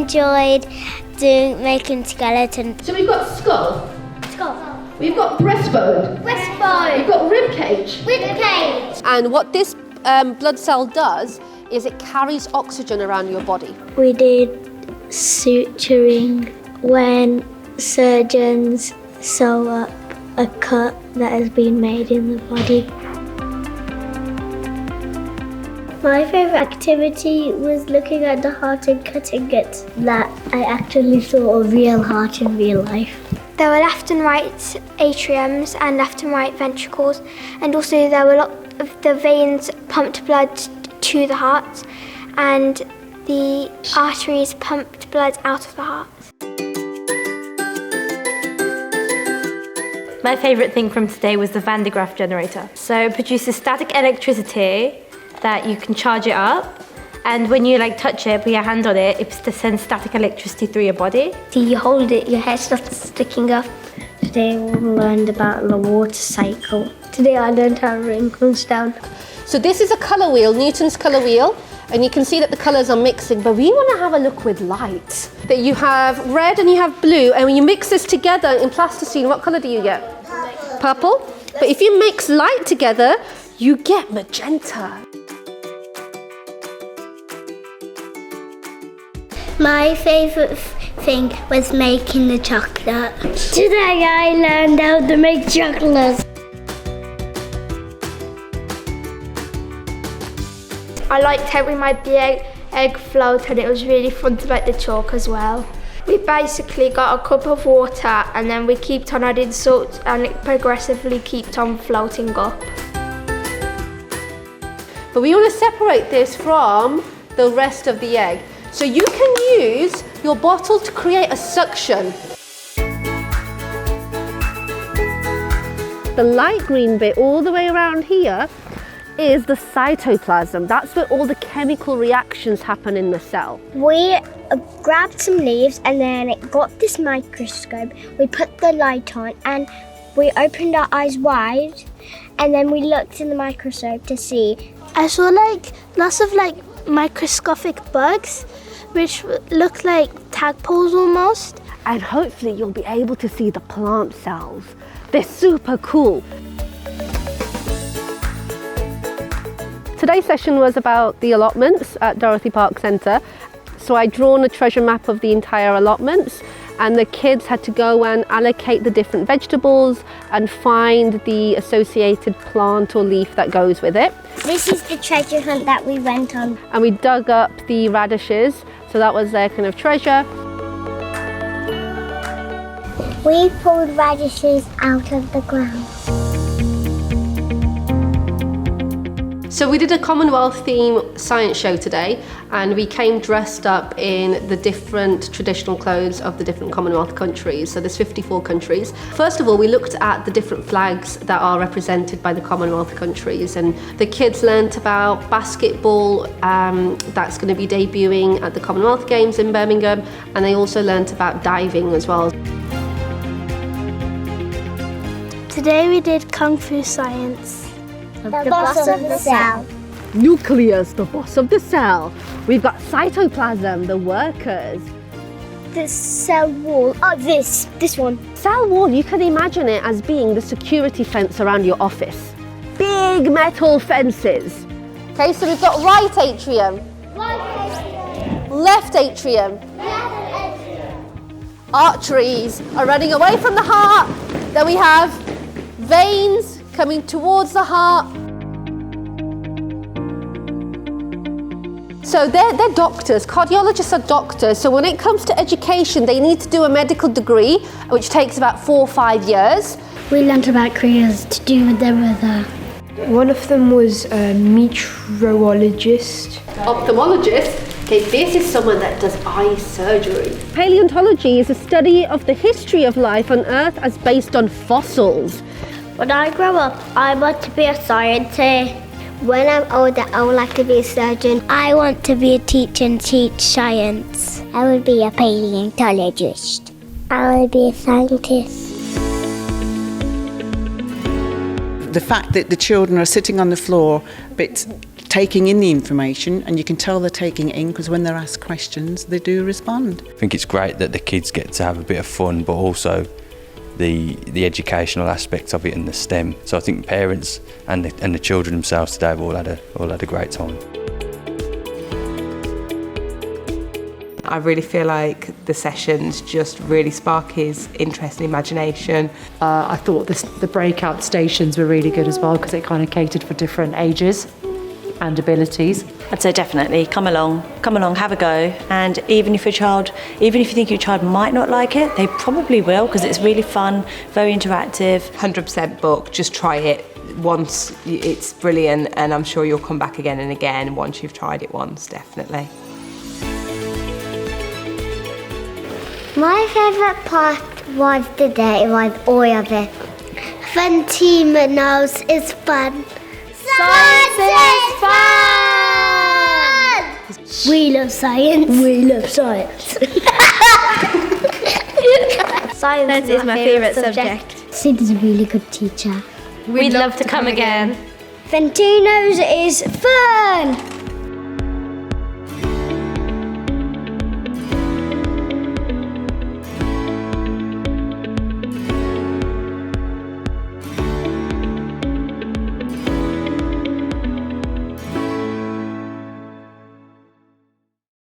enjoyed making skeletons. So we've got skull. We've got breastbone. We've got rib cage. And what this blood cell does is it carries oxygen around your body. We did suturing when surgeons sew up a cut that has been made in the body. My favourite activity was looking at the heart and cutting it. That I actually saw a real heart in real life. There were left and right atriums and left and right ventricles, and also there were a lot of the veins pumped blood to the heart, and the arteries pumped blood out of the heart. My favourite thing from today was the Van de Graaff generator. So it produces static electricity that you can charge it up, and when you touch it, put your hand on it, it sends static electricity through your body. So you hold it, your hair starts sticking up. Today we learned about the water cycle. Today I learned how rain comes down. So this is a colour wheel, Newton's colour wheel, and you can see that the colours are mixing, but we want to have a look with light. That you have red and you have blue, and when you mix this together in plasticine, what colour do you get? Purple. But if you mix light together, you get magenta. My favourite thing was making the chocolate. Today I learned how to make chocolate. I liked how we made the egg float, and it was really fun to make the chalk as well. We basically got a cup of water and then we kept on adding salt, and it progressively kept on floating up. But we want to separate this from the rest of the egg. So you can use your bottle to create a suction. The light green bit all the way around here is the cytoplasm. That's where all the chemical reactions happen in the cell. We grabbed some leaves and then it got this microscope. We put the light on and we opened our eyes wide, and then we looked in the microscope to see. I saw lots of microscopic bugs, which look like tadpoles almost. And hopefully you'll be able to see the plant cells. They're super cool. Today's session was about the allotments at Dorothy Parkes Centre. So I'd drawn a treasure map of the entire allotments, and the kids had to go and allocate the different vegetables and find the associated plant or leaf that goes with it. This is the treasure hunt that we went on. And we dug up the radishes, so that was their kind of treasure. We pulled radishes out of the ground. So we did a Commonwealth theme science show today, and we came dressed up in the different traditional clothes of the different Commonwealth countries. So there's 54 countries. First of all, we looked at the different flags that are represented by the Commonwealth countries, and the kids learnt about basketball, that's going to be debuting at the Commonwealth Games in Birmingham, and they also learnt about diving as well. Today we did Kung Fu science. The boss of the cell. Nucleus, the boss of the cell. We've got cytoplasm, the workers. The cell wall. Oh, this one. Cell wall, you can imagine it as being the security fence around your office. Big metal fences. Okay, so we've got right atrium. Left atrium. Arteries are running away from the heart. Then we have veins coming towards the heart. So they're doctors, cardiologists are doctors, so when it comes to education they need to do a medical degree, which takes about 4 or 5 years. We learnt about careers to do with their weather. One of them was a meteorologist. Ophthalmologist? Okay, this is someone that does eye surgery. Paleontology is a study of the history of life on Earth as based on fossils. When I grow up, I want to be a scientist. When I'm older, I would like to be a surgeon. I want to be a teacher and teach science. I would be a paleontologist. I want to be a scientist. The fact that the children are sitting on the floor, a bit taking in the information, and you can tell they're taking it in because when they're asked questions, they do respond. I think it's great that the kids get to have a bit of fun, but also the educational aspect of it and the STEM. So I think parents and the children themselves today have all had a great time. I really feel like the sessions just really spark his interest and imagination. I thought the breakout stations were really good as well because it kind of catered for different ages and abilities. I'd say definitely come along, have a go, and even if you think your child might not like it, they probably will because it's really fun, very interactive. 100% book, just try it once, it's brilliant, and I'm sure you'll come back again and again once you've tried it once, definitely. My favourite part was today was all of it. Femtinos is fun. Science is fun! We love science. We love science. Science is my favourite subject. Sid is a really good teacher. We'd love to come again. Femtinos is fun!